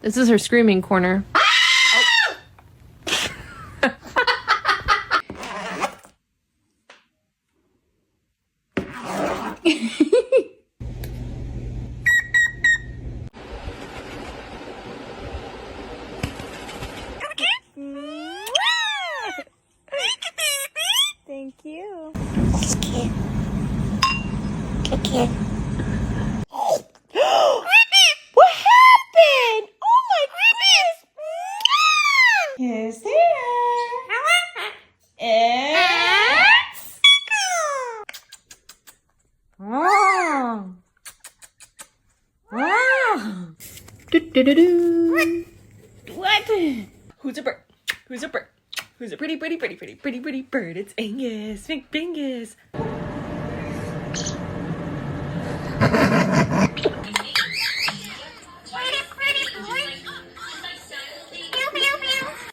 This is her screaming corner. Thank you. What happened? Oh my goodness! Yes, there. Oh. Oh. Do-do-do-do. What? Who's a bird? Who's a bird? Who's a pretty bird? It's Angus. Big Bingus.